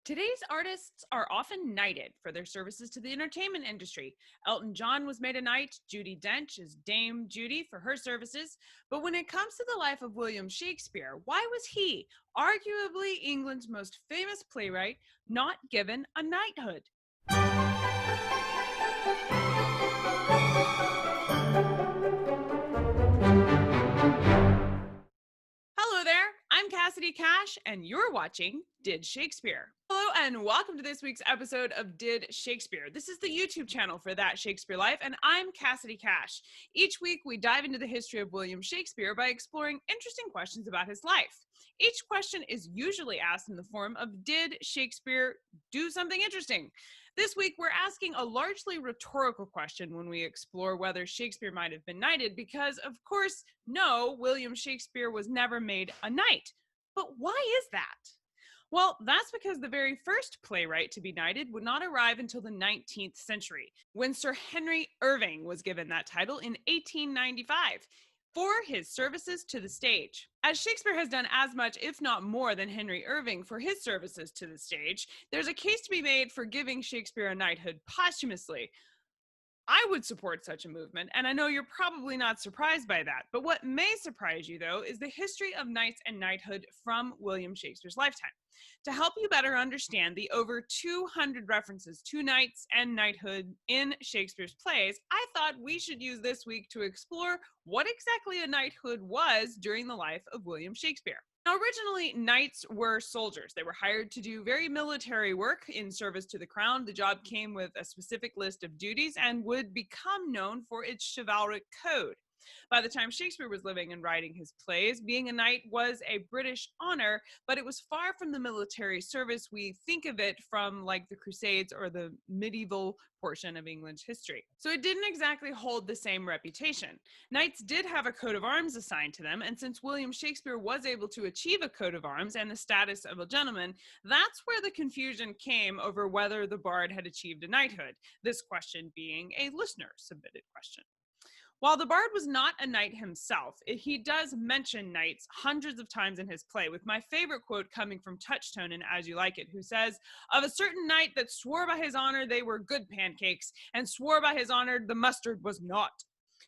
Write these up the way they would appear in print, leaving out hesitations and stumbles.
Today's artists are often knighted for their services to the entertainment industry. Elton John was made a knight, Judi Dench is Dame Judi for her services. But when it comes to the life of William Shakespeare, why was he, arguably England's most famous playwright, not given a knighthood? Hello there, I'm Cassidy Cash, and you're watching Did Shakespeare. Hello, and welcome to this week's episode of Did Shakespeare. This is the YouTube channel for That Shakespeare Life, and I'm Cassidy Cash. Each week, we dive into the history of William Shakespeare by exploring interesting questions about his life. Each question is usually asked in the form of, did Shakespeare do something interesting? This week, we're asking a largely rhetorical question when we explore whether Shakespeare might have been knighted, because, of course, no, William Shakespeare was never made a knight. But why is that? Well, that's because the very first playwright to be knighted would not arrive until the 19th century, when Sir Henry Irving was given that title in 1895 for his services to the stage. As Shakespeare has done as much, if not more, than Henry Irving for his services to the stage, there's a case to be made for giving Shakespeare a knighthood posthumously. I would support such a movement, and I know you're probably not surprised by that. But what may surprise you, though, is the history of knights and knighthood from William Shakespeare's lifetime. To help you better understand the over 200 references to knights and knighthood in Shakespeare's plays, I thought we should use this week to explore what exactly a knighthood was during the life of William Shakespeare. Now, originally, knights were soldiers. They were hired to do very military work in service to the crown. The job came with a specific list of duties and would become known for its chivalric code. By the time Shakespeare was living and writing his plays, being a knight was a British honor, but it was far from the military service we think of it from, like the Crusades or the medieval portion of England's history. So it didn't exactly hold the same reputation. Knights did have a coat of arms assigned to them, and since William Shakespeare was able to achieve a coat of arms and the status of a gentleman, that's where the confusion came over whether the bard had achieved a knighthood, this question being a listener-submitted question. While the bard was not a knight himself, he does mention knights hundreds of times in his play, with my favorite quote coming from Touchstone in As You Like It, who says, "Of a certain knight that swore by his honor they were good pancakes, and swore by his honor the mustard was not,"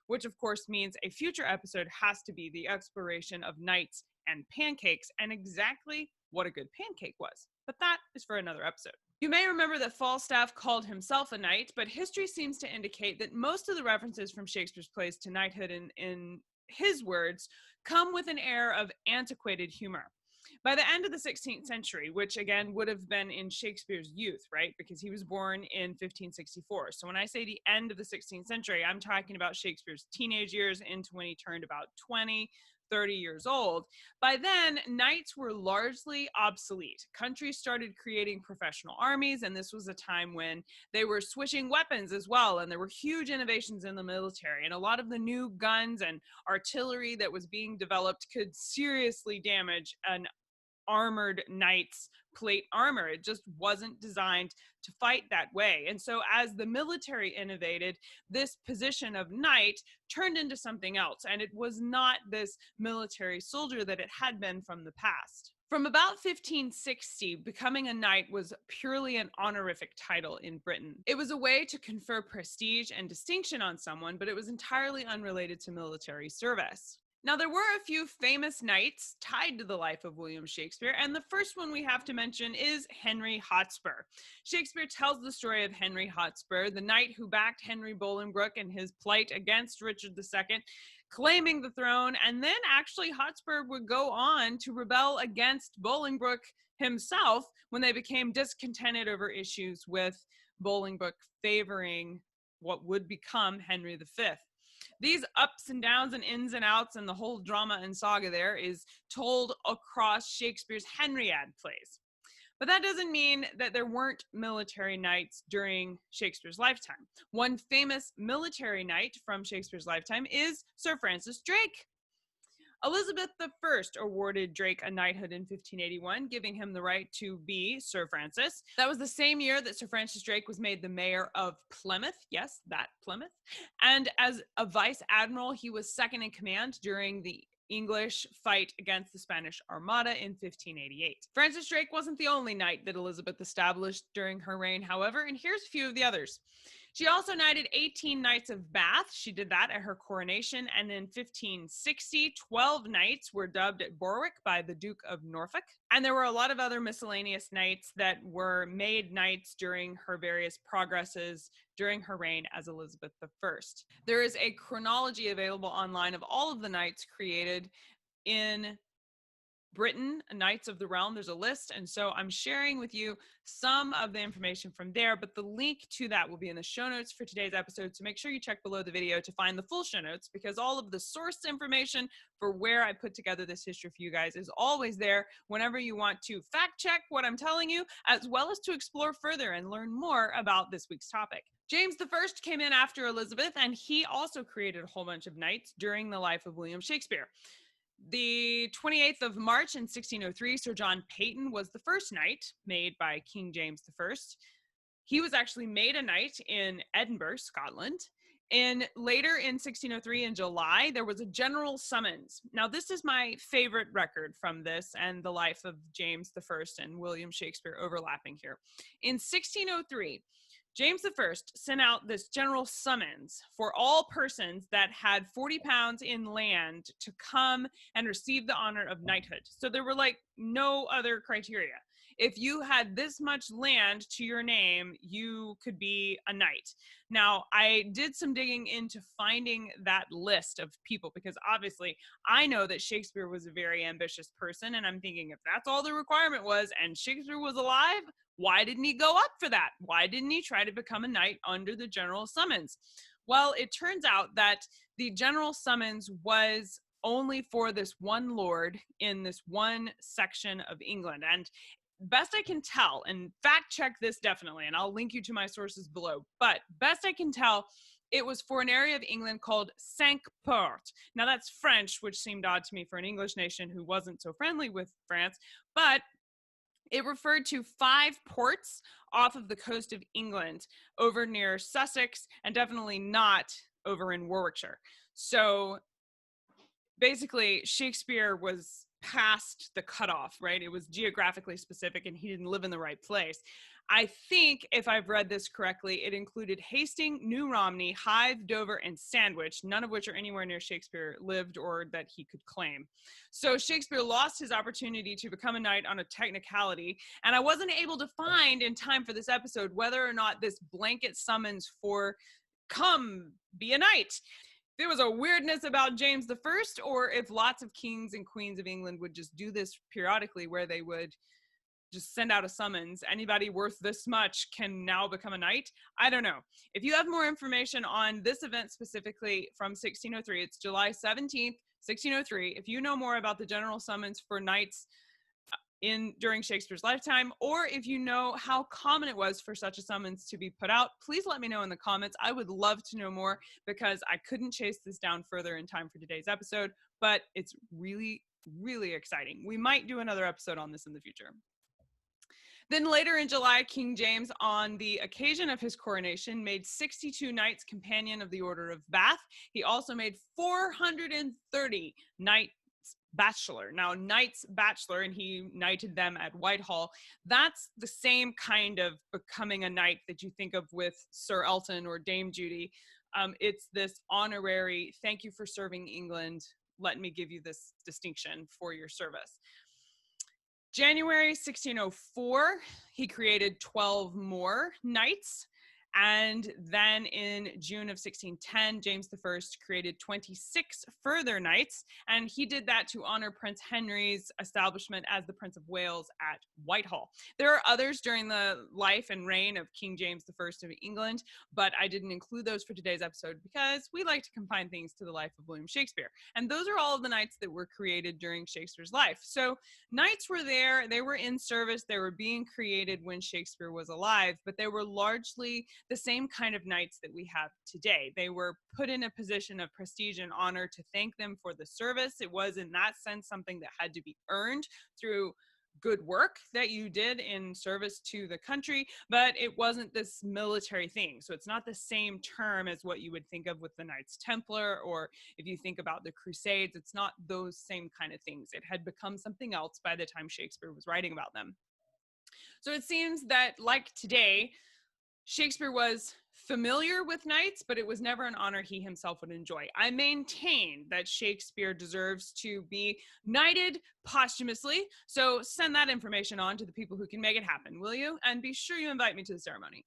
which of course means a future episode has to be the exploration of knights and pancakes, and exactly what a good pancake was. But that is for another episode. You may remember that Falstaff called himself a knight, but history seems to indicate that most of the references from Shakespeare's plays to knighthood, in his words, come with an air of antiquated humor. By the end of the 16th century, which again would have been in Shakespeare's youth, right? Because he was born in 1564. So when I say the end of the 16th century, I'm talking about Shakespeare's teenage years into when he turned about 30 years old. By then, knights were largely obsolete. Countries started creating professional armies, and this was a time when they were switching weapons as well, and there were huge innovations in the military, and a lot of the new guns and artillery that was being developed could seriously damage an armored knight's plate armor. It just wasn't designed to fight that way. And so as the military innovated, this position of knight turned into something else, and it was not this military soldier that it had been from the past. From about 1560, becoming a knight was purely an honorific title in Britain. It was a way to confer prestige and distinction on someone, but it was entirely unrelated to military service. Now, there were a few famous knights tied to the life of William Shakespeare, and the first one we have to mention is Henry Hotspur. Shakespeare tells the story of Henry Hotspur, the knight who backed Henry Bolingbroke in his plight against Richard II, claiming the throne, and then actually Hotspur would go on to rebel against Bolingbroke himself when they became discontented over issues with Bolingbroke favoring what would become Henry V. These ups and downs and ins and outs and the whole drama and saga there is told across Shakespeare's Henriade plays. But that doesn't mean that there weren't military knights during Shakespeare's lifetime. One famous military knight from Shakespeare's lifetime is Sir Francis Drake. Elizabeth I awarded Drake a knighthood in 1581, giving him the right to be Sir Francis. That was the same year that Sir Francis Drake was made the mayor of Plymouth. Yes, that Plymouth. And as a vice admiral, he was second in command during the English fight against the Spanish Armada in 1588. Francis Drake wasn't the only knight that Elizabeth established during her reign, however, and here's a few of the others. She also knighted 18 knights of Bath. She did that at her coronation. And in 1560, 12 knights were dubbed at Berwick by the Duke of Norfolk. And there were a lot of other miscellaneous knights that were made knights during her various progresses during her reign as Elizabeth I. There is a chronology available online of all of the knights created in Britain, Knights of the Realm. There's a list, and so I'm sharing with you some of the information from there, but the link to that will be in the show notes for today's episode, so make sure you check below the video to find the full show notes, because all of the source information for where I put together this history for you guys is always there whenever you want to fact check what I'm telling you, as well as to explore further and learn more about this week's topic. James I came in after Elizabeth, and he also created a whole bunch of knights during the life of William Shakespeare. The 28th of March in 1603, Sir John Payton was the first knight made by King James I. He was actually made a knight in Edinburgh, Scotland. And later in 1603, in July, there was a general summons. Now, this is my favorite record from this and the life of James I and William Shakespeare overlapping here. In 1603, James I sent out this general summons for all persons that had 40 pounds in land to come and receive the honor of knighthood. So there were like no other criteria. If you had this much land to your name, you could be a knight. Now, I did some digging into finding that list of people, because obviously I know that Shakespeare was a very ambitious person, and I'm thinking if that's all the requirement was and Shakespeare was alive, why didn't he go up for that? Why didn't he try to become a knight under the general summons? Well, it turns out that the general summons was only for this one lord in this one section of England. And best I can tell, and fact check this definitely, and I'll link you to my sources below, but best I can tell, it was for an area of England called Cinque-Port. Now that's French, which seemed odd to me for an English nation who wasn't so friendly with France, but it referred to 5 ports off of the coast of England over near Sussex, and definitely not over in Warwickshire. So basically, Shakespeare was past the cutoff, right? It was geographically specific, and he didn't live in the right place. I think, if I've read this correctly, it included Hastings, New Romney, Hythe, Dover, and Sandwich, none of which are anywhere near Shakespeare lived or that he could claim. So Shakespeare lost his opportunity to become a knight on a technicality, and I wasn't able to find in time for this episode whether or not this blanket summons for come be a knight, there was a weirdness about James I, or if lots of kings and queens of England would just do this periodically, where they would just send out a summons. Anybody worth this much can now become a knight. I don't know. If you have more information on this event specifically from 1603, it's July 17th, 1603. If you know more about the general summons for knights during Shakespeare's lifetime, or if you know how common it was for such a summons to be put out, please let me know in the comments. I would love to know more, because I couldn't chase this down further in time for today's episode, but it's really, really exciting. We might do another episode on this in the future. Then later in July, King James, on the occasion of his coronation, made 62 knights companion of the Order of Bath. He also made 430 knights bachelor. Now, knights bachelor, and he knighted them at Whitehall. That's the same kind of becoming a knight that you think of with Sir Elton or Dame Judi. It's this honorary, thank you for serving England, let me give you this distinction for your service. January 1604, he created 12 more knights. And then in June of 1610, James I created 26 further knights, and he did that to honor Prince Henry's establishment as the Prince of Wales at Whitehall. There are others during the life and reign of King James I of England, but I didn't include those for today's episode because we like to confine things to the life of William Shakespeare. And those are all of the knights that were created during Shakespeare's life. So knights were there, they were in service, they were being created when Shakespeare was alive, but they were largely the same kind of knights that we have today. They were put in a position of prestige and honor to thank them for the service. It was, in that sense, something that had to be earned through good work that you did in service to the country, but it wasn't this military thing. So it's not the same term as what you would think of with the Knights Templar, or if you think about the Crusades, it's not those same kind of things. It had become something else by the time Shakespeare was writing about them. So it seems that, like today, Shakespeare was familiar with knights, but it was never an honor he himself would enjoy. I maintain that Shakespeare deserves to be knighted posthumously. So send that information on to the people who can make it happen, will you? And be sure you invite me to the ceremony.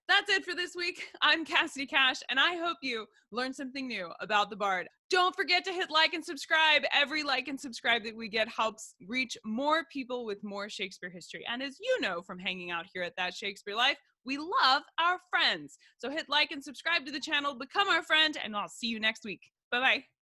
That's it for this week. I'm Cassidy Cash, and I hope you learned something new about the Bard. Don't forget to hit like and subscribe. Every like and subscribe that we get helps reach more people with more Shakespeare history. And as you know from hanging out here at That Shakespeare Life, we love our friends. So hit like and subscribe to the channel, become our friend, and I'll see you next week. Bye-bye.